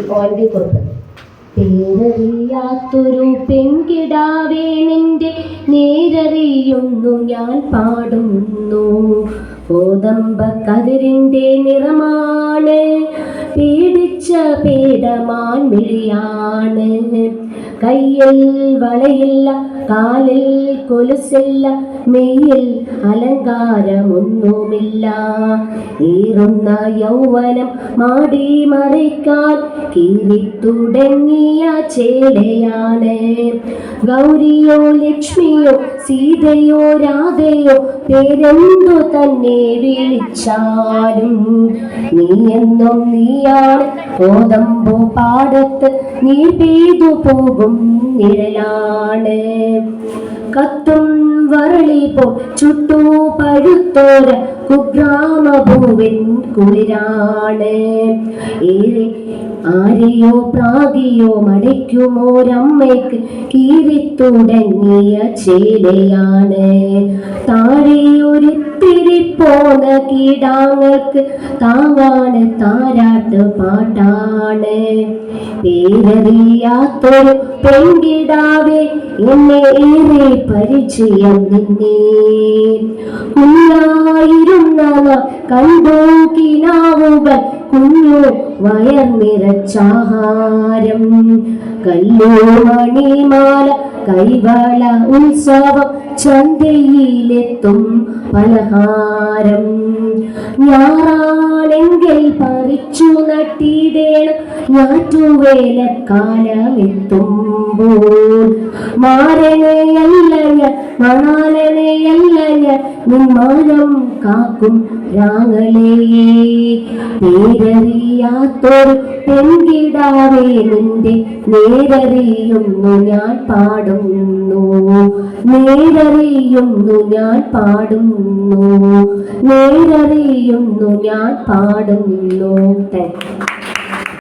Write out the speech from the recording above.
കുറിപ്പ്. പേരറിയാത്തൊരു പെൺകിടാവേ നിന്റെ നേരറിയുന്നു ഞാൻ പാടുന്നു. കോതമ്പ കതിരിൻ്റെ നിറമാണ്, പേടിച്ച പേടമാൻ മിഴിയാണ്. കയ്യിൽ വളയില്ല, കാലിൽ കൊലുസില്ല, മെയ്യിൽ അലങ്കാരമൊന്നുമില്ല. ഈറുന്ന യൗവനം മാടി മറിക്കാൻ കീറിത്തുടങ്ങിയ ചേലയാണ്. ഗൗരിയോ ലക്ഷ്മിയോ സീതയോ രാധയോ പേരെന്തു തന്നെ വിളിച്ചാലും നീയെന്നും നീയാണ്. കോതമ്പു പാടത്ത് നീ പെയ്തു പോകും നിഴലാണ്. കത്തും വരളി പോ ചുട്ടു പഴുത്തോര കുഗ്രാമഭൂവിൻ കുളിരാണ്. ഏറെ ആരെയോ പ്രാകിയോ മടയ്ക്കുമോരമ്മയ്ക്ക് കീറിത്തുടങ്ങിയ ചേലയാണ്. താഴെയൊരിത്തിരി പോന്ന കീടാങ്ങൾക്ക് താവാണ് താരാട്ട് പാട്ടാണ്. പേരറിയാത്തൊരു പെൺകിടാവേ എന്നെ ഏറെ പരിചയം നിന്നെ. കുഞ്ഞായിരുന്ന കണ്ടു കിനാവുകൾ കുഞ്ഞു വയർ നിറച്ചാഹാരം. കല്ലു മണിമാല കൈവള ഉത്സവം ചന്തയിലെത്തും പലഹാരം. ഞാറാണെങ്കിൽ പറിച്ചു നട്ടിടേണം ഞാറ്റുവേലക്കാലമെത്തുമ്പോൾ. മാരനെയല്ല ഞാൻ മണാലനെയല്ല ഞാൻ നിന്മാനം കാക്കും രാങ്ങളെയേ. പേരറിയാത്തൊരു പെൺകിടാവേ നിന്റെ നേരറിയുന്നു ഞാൻ പാടുന്നു. നേരറിയുന്നു ഞാൻ പാടുന്നു. നേരറിയുന്നു ഞാൻ പാടുന്നു.